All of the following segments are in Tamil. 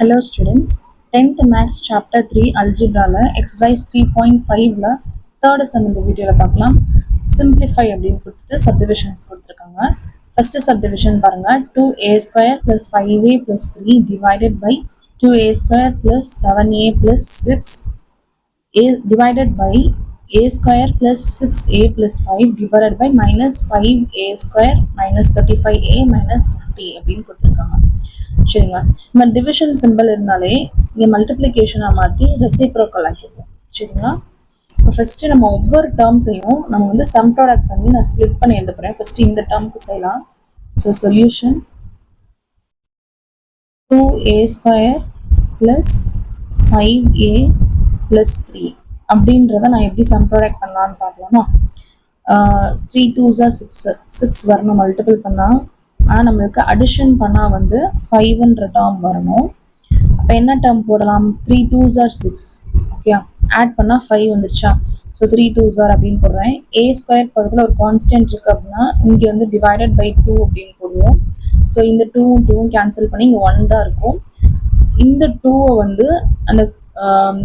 Hello students, 10th Maths Chapter 3 Algebra exercise 3.5 third sum இந்த வீடியோல பார்க்கலாம். Simplify அப்படின்னு கொடுத்துட்டு subdivisions கொடுத்துருக்காங்க. First subdivision பாருங்க, 2a square plus 5a plus 3 divided by 2a square plus 7a plus 6 divided by a square plus 6a plus 5 divided by minus 5a square minus 35a minus 50 அப்படின்னு கொடுத்துருக்காங்க. சரிங்களா, நம்ம டிவிஷன் சிம்பிள் இருந்தாலே இங்கே மல்டிப்ளிகேஷனாக மாற்றி ரெசிப்ரோக்கல் ஆக்கிடுவோம். சரிங்களா, இப்போ ஃபஸ்ட்டு நம்ம ஒவ்வொரு டேர்ம்ஸையும் நம்ம வந்து சம் ப்ராடக்ட் பண்ணி நான் ஸ்ப்ளிட் பண்ணி எழுத போகிறேன். ஃபஸ்ட்டு இந்த டேர்முக்கு செய்யலாம். So solution 2a square plus 5a plus 3 அப்படின்றத நான் எப்படி சம் ப்ராடக்ட் பண்ணலான்னு பார்க்கலாமா. 3 2s are 6 வரணும் மல்டிபிள் பண்ணால். ஆனால் நம்மளுக்கு அடிஷன் பண்ணால் வந்து 5ன்ற டேர்ம் வரணும். அப்போ என்ன டேர்ம் போடலாம்? 3 2s are 6. ஓகே, ஆட் பண்ணால் 5 வந்துருச்சா? ஸோ 3 2s are அப்படின்னு போடுறேன். a ஸ்கொயர் பக்கத்தில் ஒரு கான்ஸ்டன்ட் இருக்குது அப்படின்னா இங்கே வந்து டிவைடட் பை 2 அப்படின்னு போடுவோம். ஸோ இந்த 2 கேன்சல் பண்ணி இங்கே 1 தான் இருக்கும். இந்த 2வை வந்து அந்த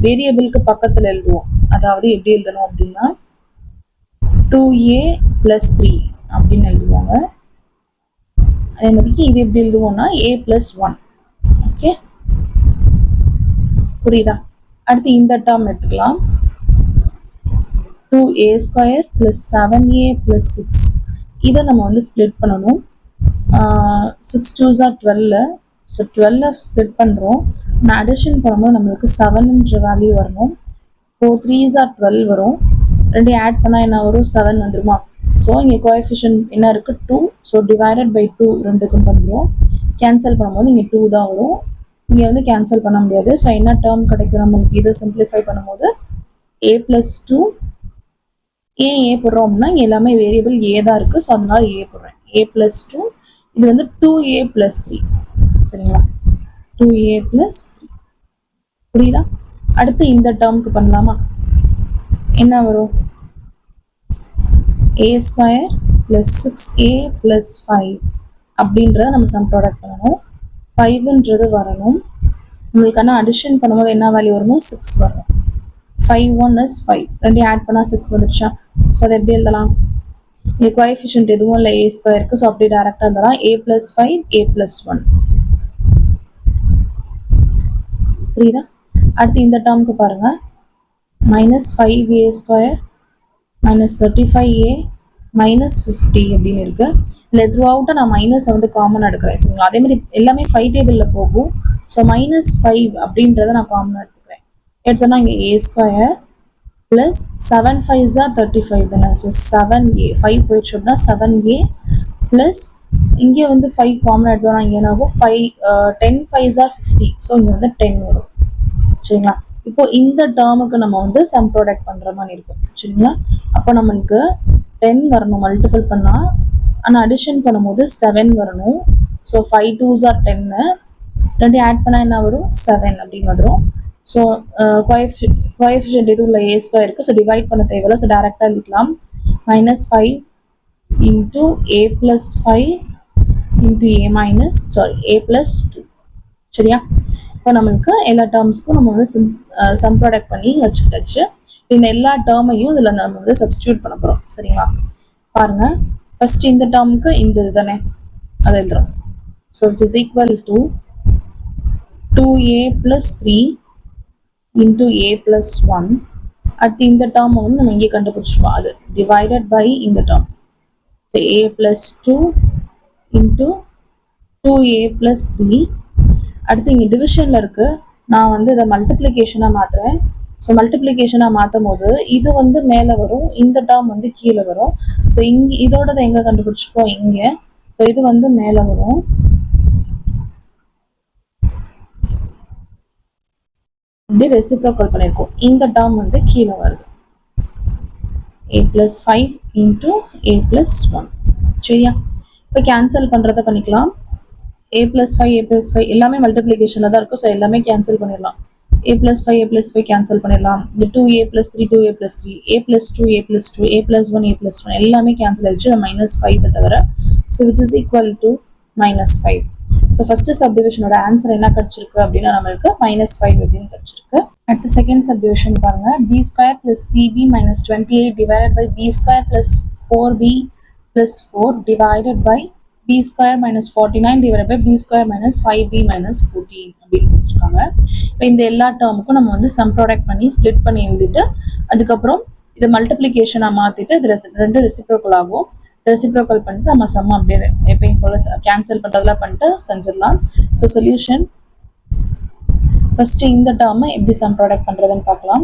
வேரியபிளுக்கு பக்கத்தில் எழுதுவோம். அதாவது எப்படி எழுதணும் அப்படின்னா 2a + 3 அப்படின்னு எழுதுவாங்க. அதே மாதிரிக்கு இது எப்படி எழுதுவோம்னா a + 1. ஓகே, புரியுதா? அடுத்து இந்த டேர்ம் எடுத்துக்கலாம். 2a ஸ்கொயர் ப்ளஸ் 7a + 6 இதை நம்ம வந்து ஸ்ப்ளிட் பண்ணணும். 6 2s are 12. ஸோ 12 ஸ்ப்ளிட் பண்ணுறோம். நான் அடிஷன் பண்ணும்போது நம்மளுக்கு 7ன்ற வேல்யூ வரணும். 4 3s are 12 வரும். ரெண்டையும் ஆட் பண்ணால் என்ன வரும்? 7 வந்துருமா? ஸோ இங்கே கோஎஃபிஷியன்ட் என்ன இருக்குது? 2. ஸோ டிவைடட் பை 2 ரெண்டுக்கும் பண்ணுறோம். கேன்சல் பண்ணும்போது இங்கே 2 தான் வரும். இங்கே வந்து கேன்சல் பண்ண முடியாது. ஸோ என்ன டேர்ம் கிடைக்கும் நம்மளுக்கு? இதை சிம்பிளிஃபை பண்ணும்போது a + 2. ஏன் ஏ போடுறோம் அப்படின்னா இங்கே எல்லாமே வேரியபிள் ஏ தான் இருக்குது. ஸோ அதனால ஏ போடுறேன். a + 2. இது வந்து 2a + 3. சரிங்களா, 2a + 3. புரியுதா? அடுத்து இந்த டேர்முக்கு பண்ணலாமா? என்ன வரும்? a ஸ்கொயர் ப்ளஸ் 6a + 5 அப்படின்றத நம்ம சம் ப்ராடக்ட் பண்ணணும். 5ன்றது வரணும். நம்மளுக்கான அடிஷன் பண்ணும்போது என்ன வேல்யூ வரணும்? 6 வரணும். 5 1 is 5. ரெண்டையும் ஆட் பண்ணால் 6 வந்துடுச்சா? ஸோ அதை எப்படி எழுதலாம்? இங்கே கோஎஃபிஷியன்ட் எதுவும் இல்லை a ஸ்கொயருக்கு. ஸோ அப்படி டேரெக்டாக எழுதலாம். a + 5 a + 1. புரியுதா? அடுத்து இந்த டேர்முக்கு பாருங்க, -5a square minus 35a minus 50 அப்படின்னு இருக்கு. இல்லை த்ரூ அவுட்டாக நான் மைனஸை வந்து காமனாக எடுக்கிறேன். சரிங்களா, அதே மாதிரி எல்லாமே 5 டேபிளில் போகும். ஸோ -5 அப்படின்றத நான் காமனாக எடுத்துக்கிறேன். எடுத்தோன்னா இங்கே a square plus 7 5s are 35 தானே. ஸோ 7a 5 போயிடுச்சு அப்படின்னா 7a ப்ளஸ் இங்கே வந்து 5 காமனாக எடுத்தோன்னா இங்கே என்ன ஆகும்? 10 5s are 50. ஸோ இங்கே வந்து 10 வரும். சரிங்களா, இப்போ இந்த டேர்முக்கு நம்ம வந்து சம் ப்ராடக்ட் பண்ணுற மாதிரி இருக்கும். சரிங்களா, அப்போ நம்மளுக்கு 10 வரணும் மல்டிபிள் பண்ணால். ஆனால் அடிஷன் பண்ணும்போது 7 வரணும். So 5 2s are 10. ரெண்டையும் ஆட் பண்ணால் என்ன வரும்? 7 அப்படின்னு வந்துடும். ஸோ கோஎஃபிஷியன்ட் எதுவும் இல்லை a ஸ்கொயர் இருக்குது. ஸோ டிவைட் பண்ண தேவையில்லை. ஸோ டேரெக்டாக எழுதிக்கலாம். -5 × a + 5 × a + 2. சரியா, இப்போ நம்மளுக்கு எல்லா டேர்ம்ஸ்க்கும் நம்ம வந்து சம் ப்ராடக்ட் பண்ணி வச்சுக்கிட்டாச்சு. இந்த எல்லா டேர்மையும் இதில் நம்ம வந்து சப்ஸ்டியூட் பண்ண போகிறோம். சரிங்களா, பாருங்க. ஃபர்ஸ்ட் இந்த டேர்முக்கு இந்த இது தானே, அதை எழுதுறோம். So it is equal to 2a + 3 × a + 1. அடுத்து இந்த டேர்மை வந்து நம்ம இங்கே கண்டுபிடிச்சிருக்கோம். அது டிவைடட் பை இந்த டேர்ம். So a + 2 × 2a + 3. அடுத்து இங்கே டிவிஷனில் இருக்குது. நான் வந்து இதை மல்டிப்ளிகேஷனாக மாற்றுறேன். ஸோ மல்டிப்ளிகேஷனாக மாற்றும் போது இது வந்து மேலே வரும், இந்த டேர்ம் வந்து கீழே வரும். ஸோ இங்கே இதோட எங்கே கண்டுபிடிச்சிருக்கோம்? இங்கே. ஸோ இது வந்து மேலே வரும். இப்படி ரெசிப்ரோக்கல் பண்ணியிருக்கோம். இந்த டேர்ம் வந்து கீழே வருது. a + 5 × a + 1. சரியா, இப்போ கேன்சல் பண்ணுறதை பண்ணிக்கலாம். a + 5 a + 5 எல்லாமே மல்டிப்ளிகேஷனில் தான் இருக்கும். ஸோ எல்லாமே கேன்சல் பண்ணிடலாம். a + 5 a + 5 கேன்சல் பண்ணிடலாம். இந்த 2a + 3 2a + 3 a + 2 a + 2 a + 1 a + 1 எல்லாமே கேன்சல் ஆயிடுச்சு. -5 தவிர. So which is equal to -5. So first சப்டிவிஷனோட ஆன்சர் என்ன கிடைச்சிருக்கு அப்படின்னா நம்மளுக்கு -5 அப்படின்னு கிடைச்சிருக்கு. அடுத்த செகண்ட் சப்டிவிஷன் பாருங்க, b square plus 3b minus 28 divided by b square plus 4b plus 4 divided by b square minus 49 divided by b square minus 5b minus 14 அப்படின்னு கொடுத்துருக்காங்க. இப்போ இந்த எல்லா டேர்முக்கும் நம்ம வந்து சம் ப்ராடக்ட் பண்ணி ஸ்ப்ளிட் பண்ணி எழுதிட்டு அதுக்கப்புறம் இதை மல்டிப்ளிகேஷனாக மாற்றிட்டு இது ரெண்டு ரெசிப்ரோக்கல் ஆகும். ரெசிப்ரோக்கல் பண்ணிட்டு நம்ம சம் அப்படியே எப்பயும் போல கேன்சல் பண்ணுறதுலாம் பண்ணிட்டு செஞ்சிடலாம். ஸோ சொல்யூஷன் ஃபர்ஸ்ட் இந்த டேர்மை எப்படி சம் ப்ராடக்ட் பண்ணுறதுன்னு பார்க்கலாம்.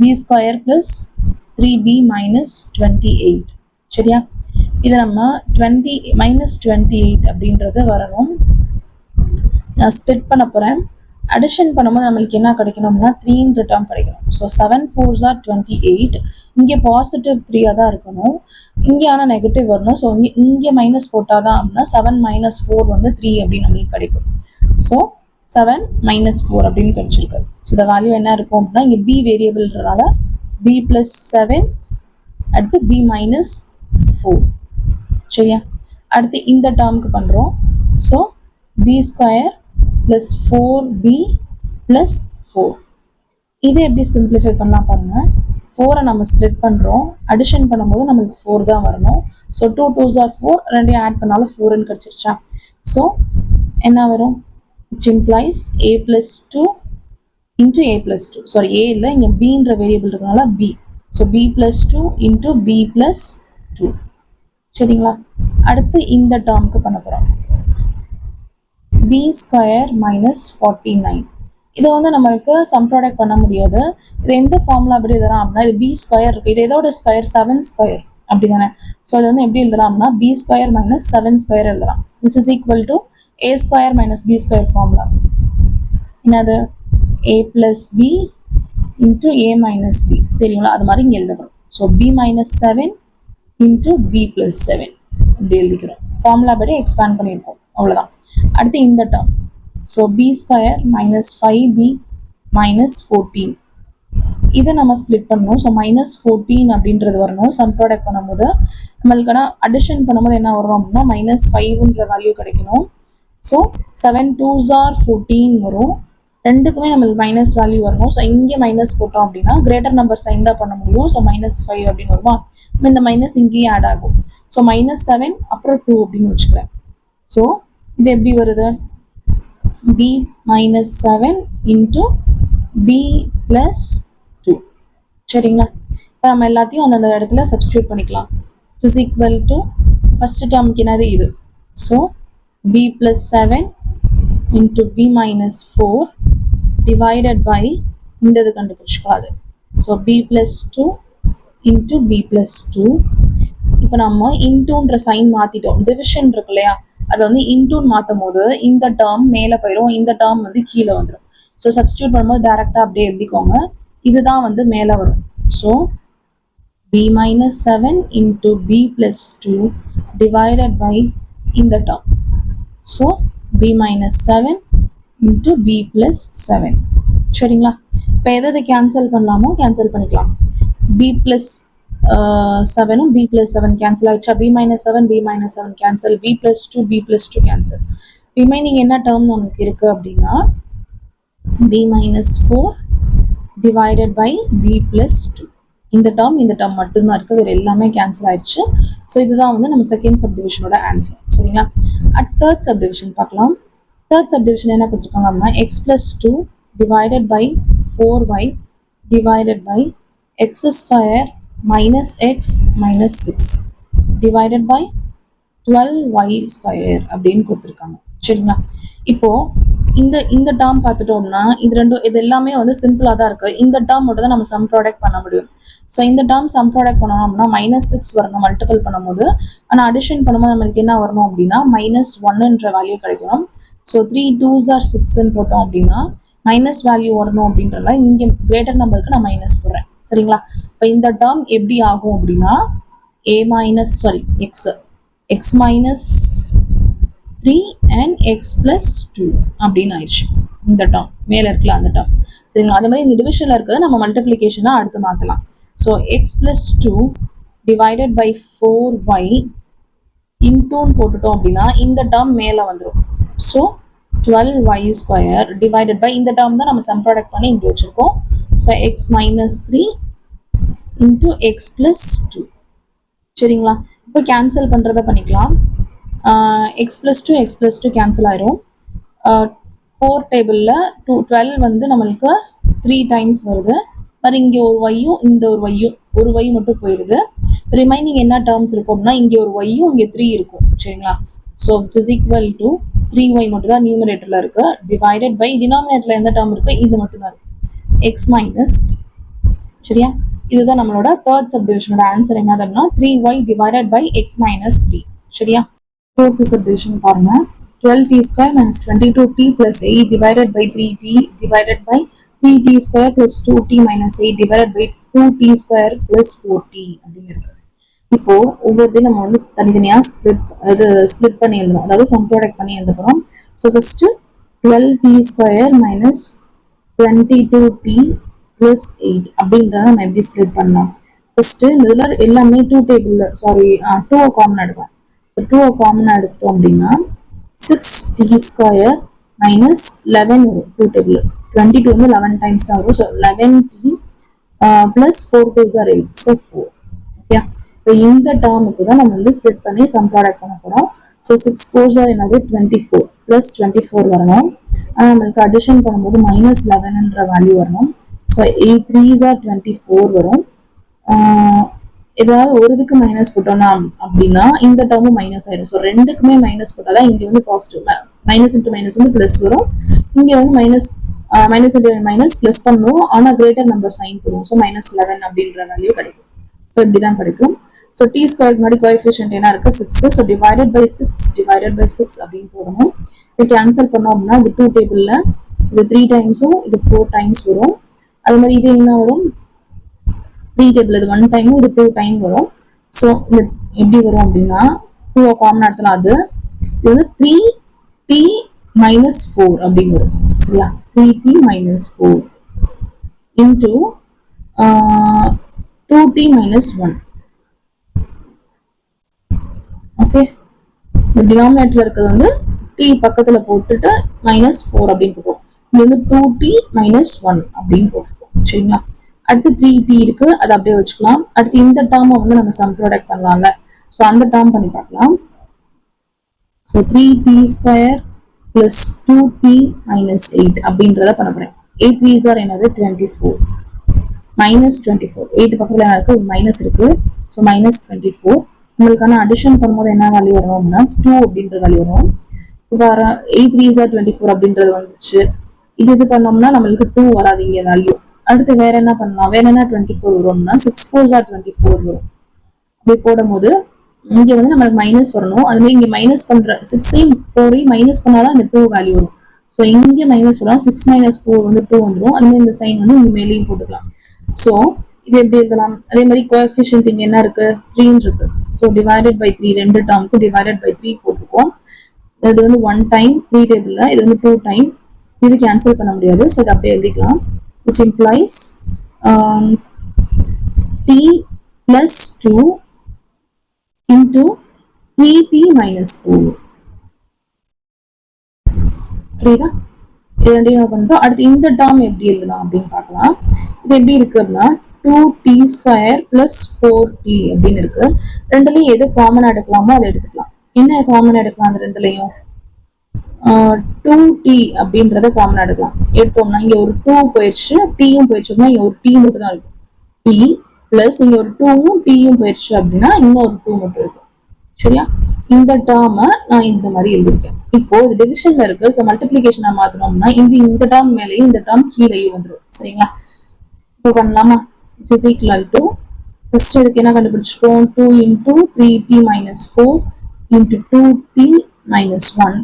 b square plus 3b minus 28. சரியா, இதை நம்ம -28 அப்படின்றது வரணும். நான் ஸ்ப்ளிட் பண்ண போகிறேன். அடிஷன் பண்ணும்போது நம்மளுக்கு என்ன கிடைக்கணும்னா 3ன்ற டேர்ம் கிடைக்கணும். So 7 4s are 28. இங்கே பாசிட்டிவ் 3 தான் இருக்கணும், இங்கே ஆனால் நெகட்டிவ் வரணும். ஸோ இங்கே மைனஸ் போட்டால் தான் அப்படின்னா 7 - 4 வந்து 3 அப்படின்னு நம்மளுக்கு கிடைக்கும். ஸோ 7 - 4 அப்படின்னு கிடைச்சிருக்கு. ஸோ இந்த வேல்யூ என்ன இருக்கும் அப்படின்னா இங்கே b வேரியபிள்ன்றனால b + 7 அடுத்து b - 4. சரியா, அடுத்து இந்த டேர்முக்கு பண்ணுறோம். So b square plus 4b plus 4. இதை எப்படி சிம்பிளிஃபை பண்ணலாம் பாருங்க. 4 நம்ம ஸ்ப்ளிட் பண்ணுறோம், அடிஷன் பண்ணும்போது நம்மளுக்கு 4 தான் வரணும். ஸோ 2 2s are 4, ரெண்டையும் ஆட் பண்ணாலும் 4ன்னு கிடச்சிருச்சா. ஸோ என்ன வரும், it implies a + 2 into a + 2. Sorry, a இல்லை, இங்கே bன்ற வேரியபிள் இருக்கனால b. So b + 2 into b + 2. சரிங்களா, அடுத்து இந்த டேர்முக்கு பண்ண போகிறோம். b square minus 49. இதை வந்து நம்மளுக்கு சம் ப்ராடக்ட் பண்ண முடியாது. இது எந்த ஃபார்முலா அப்படி எழுதலாம் அப்படின்னா இது b ஸ்கொயர் இருக்குது, இது எதோட ஸ்கொயர் 7 ஸ்கொயர் அப்படி தானே. ஸோ அது வந்து எப்படி எழுதலாம்னா b ஸ்கொயர் மைனஸ் 7 ஸ்கொயர் எழுதலாம், which is equal to a square minus b square formula. என்னது, a + b into a - b தெரியுங்களா, அது மாதிரி இங்கே எழுதப்படும். ஸோ b - 7 இன்ட்டு b + 7 அப்படி எழுதிக்கிறோம். ஃபார்முலா படி எக்ஸ்பேண்ட் பண்ணியிருக்கோம், அவ்வளோதான். அடுத்து இந்த term, so b square minus 5b minus 14. இதை நம்ம ஸ்ப்ளிட் பண்ணணும். ஸோ -14 அப்படின்றது வரணும் சம் ப்ராடக்ட் பண்ணும்போது. நம்மளுக்கு ஆனால் அடிஷன் பண்ணும்போது என்ன வரும் அப்படின்னா -5ன்ற வேல்யூ கிடைக்கணும். ஸோ 7 2s are 14 வரும், ரெண்டுக்குமே நம்மளுக்கு மைனஸ் வேல்யூ வரணும். ஸோ இங்கே மைனஸ் போட்டோம் அப்படின்னா கிரேட்டர் நம்பர் சைன் தான் பண்ண முடியும். ஸோ -5 அப்படின்னு வருமா, இந்த மைனஸ் இங்கேயும் ஆட் ஆகும். ஸோ -7 அப்புறம் 2 அப்படின்னு வச்சுக்கிறேன். ஸோ இது எப்படி வருது, b - 7 இன்ட்டு b + 2. சரிங்களா, இப்போ நம்ம எல்லாத்தையும் அந்தந்த இடத்துல சப்ஸ்டியூட் பண்ணிக்கலாம். இஸ் ஈக்குவல் டு ஃபர்ஸ்ட் டேர்முக்கு என்னது இது. So b + 7 into b - 4 divided by இந்த இது கண்டுபிடிச்சிக்காது. So b + 2 into b + 2. இப்போ நம்ம இன்டூன்ற சைன் மாற்றிட்டோம், டிவிஷன் இருக்கு இல்லையா, அதை வந்து இன்டூன்னு மாற்றும் போது இந்த டேர்ம் மேலே போயிடும், இந்த டேர்ம் வந்து கீழே வந்துடும். ஸோ சப்ஸ்டியூட் பண்ணும்போது டேரெக்டாக அப்படியே எழுதிக்கோங்க, இதுதான் வந்து மேலே வரும். So b - 7 into b + 2 divided by இந்த term. So b - 7 into b + 7. சரிங்களா, இப்போ எதை கேன்சல் பண்ணலாமோ கேன்சல் பண்ணிக்கலாம். b + 7 b + 7 கேன்சல் ஆயிடுச்சா, b - 7 b - 7 cancel, b + 2 b + 2 cancel. Remaining என்ன டேர்ம் நமக்கு இருக்கு அப்படின்னா b - 4 டிவைடட் பை b + 2. இந்த டேர்ம் மட்டும்தான் இருக்கு, வேறு எல்லாமே கேன்சல் ஆயிடுச்சு. ஸோ இதுதான் வந்து நம்ம செகண்ட் சப்டிவிஷனோட ஆன்சர். சரிங்களா, அட் தேர்ட் சப்டிவிஷன் பார்க்கலாம். தேர்ட் சப்டிவிஷன் என்ன கொடுத்துருக்காங்க அப்படின்னா x + 2 divided by 4y divided by x square minus x minus 6 divided by 12y square அப்படின்னு கொடுத்துருக்காங்க. சரிங்களா, இப்போ இந்த டேர்ம் பார்த்துட்டோம்னா இது எல்லாமே வந்து சிம்பிளாக தான் இருக்குது. இந்த டேர்ம் மட்டும் தான் நம்ம சம் ப்ராடக்ட் பண்ண முடியும். ஸோ இந்த டேர்ம் சம் ப்ராடக்ட் பண்ணணும் அப்படின்னா -6 வரணும் மல்டிபிள் பண்ணும்போது. ஆனால் அடிஷன் பண்ணும்போது நம்மளுக்கு என்ன வரணும் அப்படின்னா -1ன்ற வேல்யூ கிடைக்கணும். ஸோ 3 2s are 6ன்னு போட்டோம் அப்படின்னா மைனஸ் வேல்யூ வரணும் அப்படின்றத இங்கே கிரேட்டர் நம்பருக்கு நான் மைனஸ் போடுறேன். சரிங்களா, இப்போ இந்த டேர்ம் எப்படி ஆகும் அப்படின்னா x - 3 and x + 2 அப்படின்னு ஆயிடுச்சு. இந்த டேர்ம் மேலே இருக்கல அந்த டேர்ம். சரிங்களா, அதே மாதிரி இந்த டிவிஷனில் இருக்கிறத நம்ம மல்டிப்ளிகேஷனாக அடுத்து மாற்றலாம். So x + 2 divided by 4y இன்டூன்னு போட்டுட்டோம் அப்படின்னா இந்த டேர்ம் மேலே வந்துடும். So 12y square divided by இந்த term தான் நம்ம sum product பண்ணி இங்க வச்சிருக்கோம். So x minus 3 into x plus 2. சரிங்களா? இப்போ cancel பண்றத பண்ணிக்கலாம். x plus 2 x plus 2 cancel ஆயிரும். 4 டேபிளில் 12 வந்து நம்மளுக்கு 3 டைம்ஸ் வருது. பட் இங்கே ஒரு ஒய்யும் இந்த ஒரு ஒய்யும் ஒரு ஒய் மட்டும் போயிடுது. ரிமைனிங் என்ன டேர்ம்ஸ் இருக்கும் அப்படின்னா இங்கே ஒரு ஒய்யும் இங்கே 3 இருக்கும். சரிங்களா? So it's equal to 3y மட்டும் தான் நியூமரேட்டரில் இருக்கு. டிவைடட் பை டினாமினேட்டரில் எந்த டேர்ம் இருக்கு, இது மட்டும் தான் இருக்கு, x minus 3. சரியா? இதுதான் நம்மளோட தேர்ட் சப்டிவிஷனோட ஆன்சர் என்னது அப்படின்னா 3y divided by x minus 3. சரியா? ஃபோர்த் சப்டிவிஷன் பாருங்க. 12t square minus 22t plus 8 divided by 3t divided by 3t square plus 2t minus 8 divided by 2t square plus 4t அப்படின்னு இருக்கு. இப்போ ஒவ்வொருத்தையும் நம்ம வந்து தனித்தனியாக ஸ்பிளிட் பண்ணி எழுதணும், அதாவது சம் ப்ராடக்ட் பண்ணி எழுதுகிறோம். So first 12t square minus 22t plus 8 அப்படின்றத நம்ம எப்படி ஸ்பிளிட் பண்ணலாம். ஃபர்ஸ்ட் இந்த இதில் எல்லாமே 2 டேபிள் சாரி 2 காமன் எடுப்போம். ஸோ 2 காமன் எடுத்தோம் அப்படின்னா 6t square minus 11 வரும் 2 டேபிள். 22 வந்து 11 டைம்ஸ் தான் வரும். So 11t plus 4 2s are 8. So 4. Okay, இப்போ இந்த டேர்முக்கு தான் நம்ம வந்து ஸ்ப்ளிட் பண்ணி சம் ப்ராடக்ட் பண்ண போகிறோம். ஸோ 6 4s are என்னது 24 plus 24 வரணும். ஆனால் நம்மளுக்கு அடிஷன் பண்ணும்போது மைனஸ் 11ன்ற வேல்யூ வரணும். ஸோ 8 3s are 24 வரும். ஏதாவது ஒரு இதுக்கு மைனஸ் போட்டோம்னா அப்படின்னா இந்த டேர்மும் மைனஸ் ஆயிடும். ஸோ ரெண்டுக்குமே மைனஸ் போட்டாதான் இங்கே வந்து பாசிட்டிவ், மைனஸ் இன்ட்டு மைனஸ் வந்து பிளஸ் வரும். இங்கே வந்து மைனஸ் இன்ட்டு மைனஸ் பிளஸ் பண்ணுவோம், ஆனால் கிரேட்டர் நம்பர் சைன் போடுவோம். ஸோ மைனஸ் 11 அப்படின்ற வேல்யூ கிடைக்கும். ஸோ இப்படிதான் கிடைக்கும். ஸோ டி ஸ்கொயர் முன்னாடி கோஎஃபிஷியன்ட் என்ன இருக்கு 6. ஸோ டிவைடட் பை 6 அப்படின்னு போடணும். இப்போ கேன்சல் பண்ணோம் அப்படின்னா இது 2 டேபிளில் இது 3 டைம்ஸும் இது 4 டைம்ஸ் வரும். அது மாதிரி இது என்ன வரும் 3 டேபிள் இது 1 டைமும் இது 2 டைம் வரும். ஸோ இது எப்படி வரும் அப்படின்னா 2 காமன் எடுத்தலாம், அது இது வந்து 3t minus 4 அப்படின்னு வரும். சரியா? 3t minus 4 into 2t minus 1. Okay, இந்த டினாமினேட்டர் இருக்கிறது வந்து t பக்கத்தில் போட்டுட்டு மைனஸ் 4 அப்படின்னு போட்டுருவோம். இது வந்து 2t minus 1 அப்படின்னு போட்டுருக்கோம். சரிங்களா? அடுத்து 3t இருக்கு, அதை அப்படியே வச்சுக்கலாம். அடுத்து இந்த டேர்மை வந்து நம்ம சம் ப்ராடக்ட் பண்ணலாம்ல, ஸோ அந்த டேர்ம் பண்ணி பார்க்கலாம். So 3t square plus 2t minus 8 அப்படின்றத பண்ண போறேன். 8 3s are என்னது 24 மைனஸ் 24. 8 பக்கத்தில் என்ன இருக்கு, மைனஸ் இருக்கு. So minus 24. உங்களுக்கான அடிஷன் பண்ணும்போது என்ன வேல்யூ வரும் அப்படின்னா 2 அப்படின்ற வேல்யூ வரும். இப்போ 8 3s are 24 அப்படின்றது வந்துச்சு. இது பண்ணோம்னா நம்மளுக்கு 2 வராது இங்கே வேல்யூ. அடுத்து வேற என்ன பண்ணலாம், வேற என்ன 24 வரும்னா 6 4s are 24 வரும். அப்படி போடும்போது இங்க வந்து நம்மளுக்கு மைனஸ் வரணும். அது மாதிரி இங்க மைனஸ் பண்ற 6ஐயும் 4ஐயும் மைனஸ் பண்ணாதான் இந்த 2 வேல்யூ வரும். ஸோ இங்க மைனஸ் பண்ணலாம், 6 minus 4 வந்து 2 வந்துடும். அது மாதிரி இந்த சைன் வந்து இங்க மேலேயும் போட்டுக்கலாம். ஸோ இது எப்படி எழுதலாம், அதே மாதிரி கோஎஃபிஷியன்ட் இங்க என்ன இருக்கு 3 இருக்கு. ஸோ டிவைடட் பை 3 ரெண்டு டேர்முக்கு டிவைடட் பை 3 போட்டுருக்கோம். இது வந்து 1 டைம் 3 டேபிள்ல, இது வந்து 2 டைம். இது கேன்சல் பண்ண முடியாது. ஸோ இது அப்படியே எழுதிக்கலாம். Which implies t plus 2 into 3t minus 4. புரியுதா? இது ரெண்டையும் பண்றோம். அடுத்து இந்த டேர்ம் எப்படி எழுதலாம் அப்படின்னு பார்க்கலாம். இது எப்படி இருக்கு அப்படின்னா 2t ஸ்கொயர் பிளஸ் 4t அப்படின்னு இருக்கு. ரெண்டுலையும் எது காமனா எடுக்கலாமோ அதை எடுத்துக்கலாம். என்ன காமனா எடுக்கலாம் அந்த ரெண்டுலையும் 2t அப்படின்றத காமன் எடுக்கலாம். எடுத்தோம்னா இங்க ஒரு 2 போயிடுச்சு, டீயும் போயிடுச்சுன்னா இங்க ஒரு t மட்டும் தான் இருக்கும். t பிளஸ் இங்க ஒரு 2வும் டீயும் போயிடுச்சு அப்படின்னா இன்னொரு 2 மட்டும் இருக்கும். சரியா? இந்த டேர்மை நான் இந்த மாதிரி எழுதிருக்கேன். இப்போ இது டிவிஷன்ல இருக்கு. ஸோ மல்டிபிளிகேஷனை மாத்தினோம்னா இந்த டேர்ம் மேலேயும் இந்த டேர்ம் கீழேயும் வந்துடும். சரிங்களா? இப்போ பண்ணலாமா? It is equal to first இதுக்கு என்ன கண்டுபிடிச்சிட்டோம் 2 into 3t minus 4 into 2t minus 1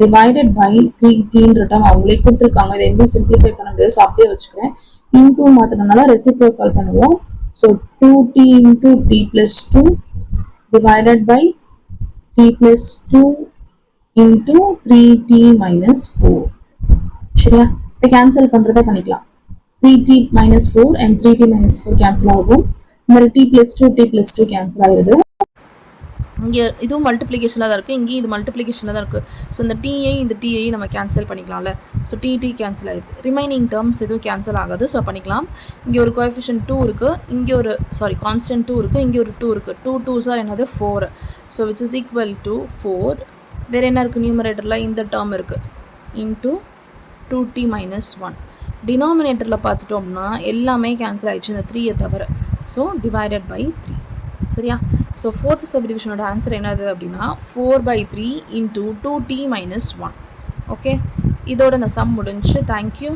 divided by 3tன்ற term அவங்களே கொடுத்துருக்காங்க. இதை எப்படி சிம்பிளிஃபை பண்ண முடியாது. ஸோ அப்படியே வச்சுக்கிறேன். இன்டூ மாத்தினால ரெசிப்ரோக்கல் பண்ணுவோம். So 2t into t plus 2 divided by t plus 2 into 3t minus 4. சரியா? இப்போ கேன்சல் பண்றதை பண்ணிக்கலாம். 3t minus 4 and 3t minus 4 cancel ஆகும். இந்த மாதிரி t plus 2 கேன்சல் ஆகுது. இங்கே இதுவும் மல்டிப்ளிகேஷனில் தான் இருக்குது, இங்கேயும் இது மல்டிப்ளிகேஷனில் தான் இருக்குது. ஸோ இந்த டிஐ இந்த டிஐ நம்ம கேன்சல் பண்ணிக்கலாம்ல. ஸோ டி கேன்சல் ஆகிடுது, ரிமைனிங் டேர்ம்ஸ் எதுவும் கேன்சல் ஆகாது. ஸோ பண்ணிக்கலாம். இங்கே ஒரு கோஎஃபிஷியன்ட் 2 இருக்குது, இங்கே ஒரு கான்ஸ்டன்ட் 2 இருக்குது, இங்கே ஒரு 2 இருக்குது. 2 2s ஆர் என்னது 4. So which is equal to 4. வேறு என்ன இருக்குது நியூமரேட்டரில்? இந்த டேர்ம் இருக்குது இன்ட்டு 2t மைனஸ் 1. டினாமினேட்டரில் பார்த்துட்டோம் அப்படின்னா எல்லாமே கேன்சல் ஆகிடுச்சு இந்த 3யை தவிர. So divided by 3. சரியா? ஸோ ஃபோர்த் சப்டிவிஷனோட ஆன்சர் என்னது அப்படின்னா 4/3 இன்ட்டு 2t மைனஸ் 1. ஓகே, இதோட இந்த சம் முடிஞ்சு. தேங்க்யூ.